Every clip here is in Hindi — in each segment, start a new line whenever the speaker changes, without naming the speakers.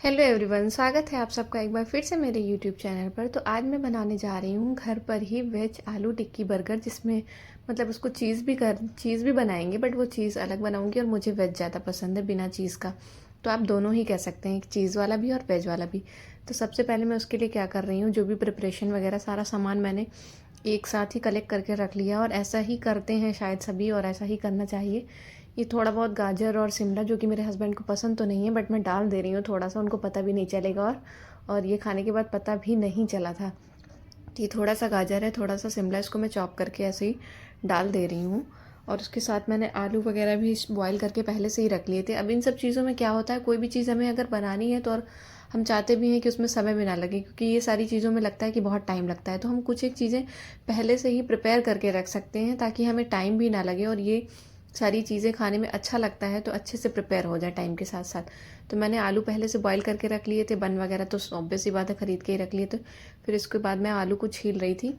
हेलो एवरीवन, स्वागत है आप सबका एक बार फिर से मेरे यूट्यूब चैनल पर। तो आज मैं बनाने जा रही हूँ घर पर ही वेज आलू टिक्की बर्गर, जिसमें मतलब उसको चीज़ भी बनाएंगे, बट वो चीज़ अलग बनाऊंगी और मुझे वेज ज़्यादा पसंद है बिना चीज़ का। तो आप दोनों ही कह सकते हैं, एक चीज़ वाला भी और वेज वाला भी। तो सबसे पहले मैं उसके लिए क्या कर रही हूँ, जो भी प्रिपरेशन वगैरह सारा सामान मैंने एक साथ ही कलेक्ट करके रख लिया, और ऐसा ही करते हैं शायद सभी, और ऐसा ही करना चाहिए। ये थोड़ा बहुत गाजर और शिमला, जो कि मेरे हस्बैंड को पसंद तो नहीं है, बट मैं डाल दे रही हूँ थोड़ा सा, उनको पता भी नहीं चलेगा। और ये खाने के बाद पता भी नहीं चला था। तो ये थोड़ा सा गाजर है, थोड़ा सा शिमला, इसको मैं चॉप करके ऐसे ही डाल दे रही हूँ। और उसके साथ मैंने आलू वगैरह भी बॉईल करके पहले से ही रख लिए थे। अब इन सब चीज़ों में क्या होता है, कोई भी चीज़ हमें अगर बनानी है तो, और हम चाहते भी हैं कि उसमें समय भी ना लगे, क्योंकि ये सारी चीज़ों में लगता है कि बहुत टाइम लगता है, तो हम कुछ एक चीज़ें पहले से ही प्रिपेयर करके रख सकते हैं ताकि हमें टाइम भी ना लगे, और ये सारी चीज़ें खाने में अच्छा लगता है तो अच्छे से प्रिपेयर हो जाए टाइम के साथ साथ। तो मैंने आलू पहले से बॉईल करके रख लिए थे, बन वगैरह तो ऑब्वियस सी बात है, ख़रीद के ही रख लिए थे। फिर इसके बाद मैं आलू को छील रही थी।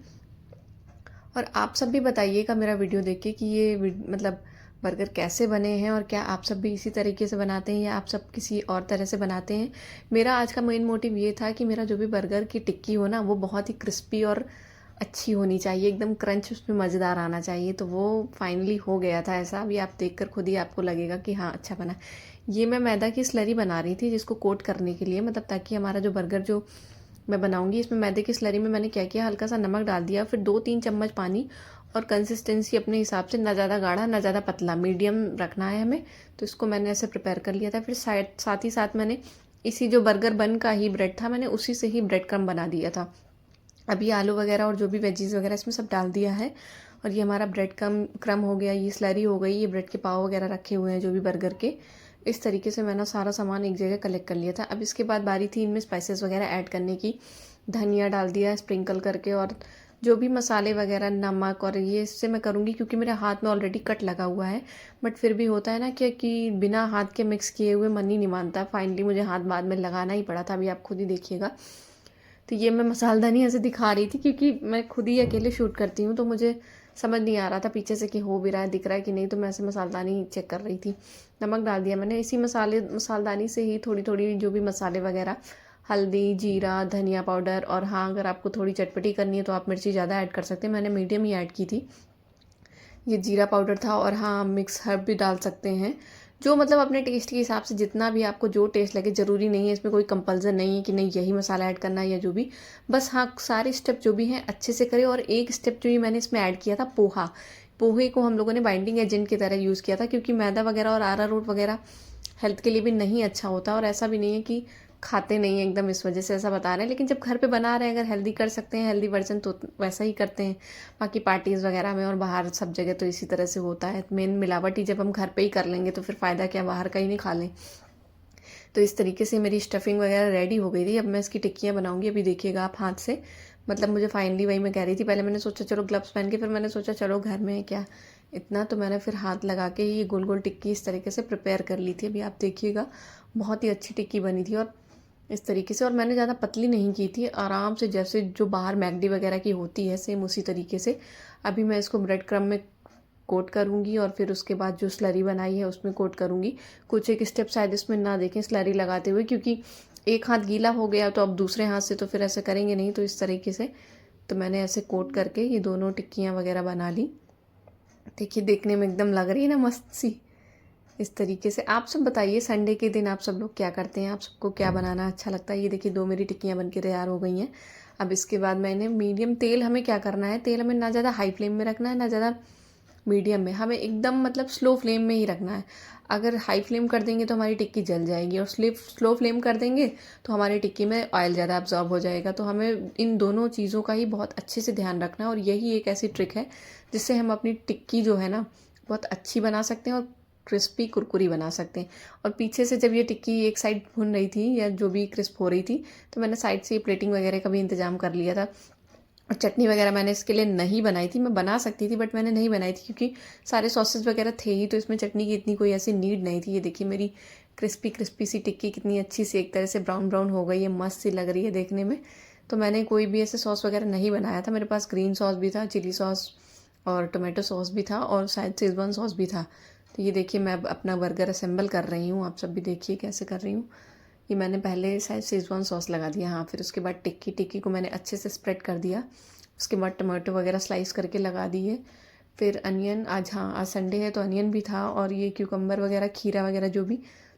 और आप सब भी बताइएगा मेरा वीडियो देख के कि ये मतलब बर्गर कैसे बने हैं, और क्या आप सब भी इसी तरीके से बनाते हैं या आप सब किसी और तरह से बनाते हैं। मेरा आज का मेन मोटिव ये था कि मेरा जो भी बर्गर की टिक्की हो ना, वो बहुत ही क्रिस्पी और अच्छी होनी चाहिए, एकदम क्रंच उसमें मज़ेदार आना चाहिए। तो वो फाइनली हो गया था ऐसा। अभी आप देखकर खुद ही आपको लगेगा कि हाँ, अच्छा बना। ये मैं मैदा की स्लरी बना रही थी, जिसको कोट करने के लिए, मतलब ताकि हमारा जो बर्गर जो मैं बनाऊंगी, इसमें मैदे की स्लरी में मैंने क्या किया, हल्का सा नमक डाल दिया, फिर 2-3 चम्मच पानी, और कंसिस्टेंसी अपने हिसाब से, ना ज़्यादा गाढ़ा ना ज़्यादा पतला, मीडियम रखना है हमें। तो इसको मैंने ऐसे प्रिपेयर कर लिया था। फिर साथ ही साथ मैंने इसी जो बर्गर बन का ही ब्रेड था, मैंने उसी से ही ब्रेड क्रम्ब बना दिया था। अभी आलू वगैरह और जो भी वेजीज वगैरह इसमें सब डाल दिया है, और ये हमारा ब्रेड क्रम हो गया, ये स्लरी हो गई, ये ब्रेड के पाव वगैरह रखे हुए हैं जो भी बर्गर के। इस तरीके से मैंने सारा सामान एक जगह कलेक्ट कर लिया था। अब इसके बाद बारी थी इनमें स्पाइसेस वगैरह ऐड करने की। धनिया डाल दिया स्प्रिंकल करके, और जो भी मसाले वगैरह, नमक, और ये इससे मैं करूँगी क्योंकि मेरे हाथ में ऑलरेडी कट लगा हुआ है। बट फिर भी होता है ना कि बिना हाथ के मिक्स किए हुए मन ही नहीं मानता। फाइनली मुझे हाथ बाद में लगाना ही पड़ा था, अभी आप खुद ही देखिएगा। तो ये मैं मसालदानी ऐसे दिखा रही थी क्योंकि मैं खुद ही अकेले शूट करती हूँ, तो मुझे समझ नहीं आ रहा था पीछे से कि हो भी रहा है, दिख रहा है कि नहीं, तो मैं ऐसे मसालदानी चेक कर रही थी। नमक डाल दिया मैंने इसी मसालदानी से ही, थोड़ी थोड़ी जो भी मसाले वगैरह, हल्दी, जीरा, धनिया पाउडर, और हाँ, अगर आपको थोड़ी चटपटी करनी है तो आप मिर्ची ज़्यादा ऐड कर सकते हैं, मैंने मीडियम ही ऐड की थी। ये जीरा पाउडर था, और हाँ, मिक्स हर्ब भी डाल सकते हैं, जो मतलब अपने टेस्ट के हिसाब से, जितना भी आपको जो टेस्ट लगे। ज़रूरी नहीं है, इसमें कोई कंपल्सन नहीं है कि नहीं यही मसाला ऐड करना है या जो भी। बस हाँ, सारे स्टेप जो भी हैं अच्छे से करें। और एक स्टेप जो ही मैंने इसमें ऐड किया था, पोहा। पोहे को हम लोगों ने बाइंडिंग एजेंट की तरह यूज़ किया था, क्योंकि मैदा वगैरह और अरारोट वगैरह हेल्थ के लिए भी नहीं अच्छा होता, और ऐसा भी नहीं है कि खाते नहीं है एकदम इस वजह से ऐसा बता रहे हैं। लेकिन जब घर पे बना रहे हैं, अगर हेल्दी कर सकते हैं, हेल्दी वर्जन, तो वैसा ही करते हैं। बाकी पार्टीज़ वगैरह में और बाहर सब जगह तो इसी तरह से होता है। मेन मिलावट ही जब हम घर पे ही कर लेंगे तो फिर फ़ायदा क्या, बाहर का ही नहीं खा लें। तो इस तरीके से मेरी स्टफिंग वगैरह रेडी हो गई थी। अब मैं इसकी टिक्कियाँ बनाऊंगी, अभी देखिएगा आप हाथ से। मतलब मुझे फाइनली, वही मैं कह रही थी, पहले मैंने सोचा चलो ग्लव्स पहन के, फिर मैंने सोचा चलो घर में है क्या इतना, तो मैंने फिर हाथ लगा के ये गोल गोल टिक्की इस तरीके से प्रिपेयर कर ली थी। अभी आप देखिएगा, बहुत ही अच्छी टिक्की बनी थी, और इस तरीके से। और मैंने ज़्यादा पतली नहीं की थी, आराम से जैसे जो बाहर मैगडी वगैरह की होती है, सेम उसी तरीके से। अभी मैं इसको ब्रेड क्रम्ब में कोट करूँगी, और फिर उसके बाद जो स्लरी बनाई है उसमें कोट करूँगी। कुछ एक स्टेप शायद इसमें ना देखें स्लरी लगाते हुए, क्योंकि एक हाथ गीला हो गया तो अब दूसरे हाथ से तो फिर ऐसे करेंगे नहीं, तो इस तरीके से। तो मैंने ऐसे कोट करके ये दोनों टिक्कियाँ वगैरह बना ली। देखिए, देखने में एकदम लग रही है ना मस्त सी। इस तरीके से आप सब बताइए, संडे के दिन आप सब लोग क्या करते हैं, आप सबको क्या बनाना अच्छा लगता है। ये देखिए, दो मेरी टिक्कियाँ बन के तैयार हो गई हैं। अब इसके बाद मैंने मीडियम तेल, हमें क्या करना है, तेल हमें ना ज़्यादा हाई फ्लेम में रखना है, ना ज़्यादा मीडियम में, हमें एकदम मतलब स्लो फ्लेम में ही रखना है। अगर हाई फ्लेम कर देंगे तो हमारी टिक्की जल जाएगी, और स्लो फ्लेम कर देंगे तो हमारी टिक्की में ऑयल ज़्यादा अब्जॉर्ब हो जाएगा। तो हमें इन दोनों चीज़ों का ही बहुत अच्छे से ध्यान रखना है, और यही एक ऐसी ट्रिक है जिससे हम अपनी टिक्की जो है ना, बहुत अच्छी बना सकते हैं, और क्रिस्पी कुरकुरी बना सकते हैं। और पीछे से जब ये टिक्की एक साइड भुन रही थी, या जो भी क्रिस्प हो रही थी, तो मैंने साइड से ये प्लेटिंग वगैरह का भी इंतजाम कर लिया था। और चटनी वगैरह मैंने इसके लिए नहीं बनाई थी, मैं बना सकती थी बट मैंने नहीं बनाई थी, क्योंकि सारे सॉसेस वगैरह थे ही, तो इसमें चटनी की इतनी कोई ऐसी नीड नहीं थी। ये देखिए, मेरी क्रिस्पी क्रिस्पी सी टिक्की कितनी अच्छी सी एक तरह से ब्राउन ब्राउन हो गई है, मस्त सी लग रही है देखने में। तो मैंने कोई भी ऐसे सॉस वगैरह नहीं बनाया था। मेरे पास ग्रीन सॉस भी था, चिली सॉस और टोमेटो सॉस भी था, और शायद शेजवान सॉस भी था। तो ये देखिए, मैं अब अपना बर्गर असेंबल कर रही हूँ, आप सब भी देखिए कैसे कर रही हूँ। ये मैंने पहले शायद शेज़वान सॉस लगा दिया, हाँ। फिर उसके बाद टिक्की को मैंने अच्छे से स्प्रेड कर दिया। उसके बाद टमाटो वगैरह स्लाइस करके लगा दिए। फिर अनियन, आज संडे है तो अनियन भी था, और ये क्यूकम्बर वगैरह, खीरा वगैरह,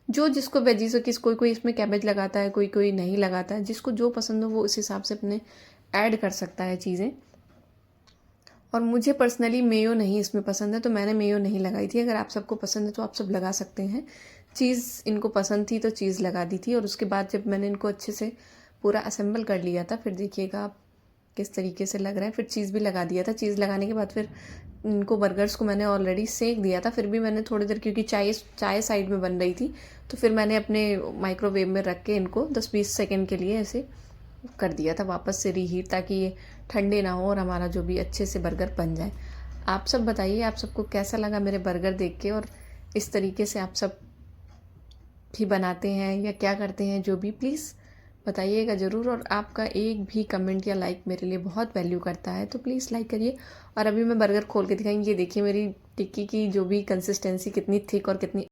जो जिसको वेजीज हो, कोई इसमें कैबेज लगाता है, कोई नहीं लगाता है। जिसको जो पसंद हो वो उस हिसाब से अपने ऐड कर सकता है चीज़ें। और मुझे पर्सनली मेयो नहीं इसमें पसंद है, तो मैंने मेयो नहीं लगाई थी। अगर आप सबको पसंद है तो आप सब लगा सकते हैं। चीज़ इनको पसंद थी तो चीज़ लगा दी थी। और उसके बाद जब मैंने इनको अच्छे से पूरा असेंबल कर लिया था, फिर देखिएगा आप किस तरीके से लग रहा है। फिर चीज़ भी लगा दिया था। चीज़ लगाने के बाद फिर इनको, बर्गर्स को मैंने ऑलरेडी सेक दिया था। फिर भी मैंने थोड़ी देर, क्योंकि चाय साइड में बन रही थी, तो फिर मैंने अपने माइक्रोवेव में रख के इनको 10-20 सेकेंड के लिए ऐसे कर दिया था वापस से रीहीट, ताकि ये ठंडे ना हो और हमारा जो भी अच्छे से बर्गर बन जाए। आप सब बताइए, आप सबको कैसा लगा मेरे बर्गर देख के, और इस तरीके से आप सब भी बनाते हैं या क्या करते हैं, जो भी प्लीज़ बताइएगा ज़रूर। और आपका एक भी कमेंट या लाइक मेरे लिए बहुत वैल्यू करता है, तो प्लीज़ लाइक करिए। और अभी मैं बर्गर खोल के दिखाएंगी। ये देखिए मेरी टिक्की की जो भी कंसिस्टेंसी कितनी थिक और कितनी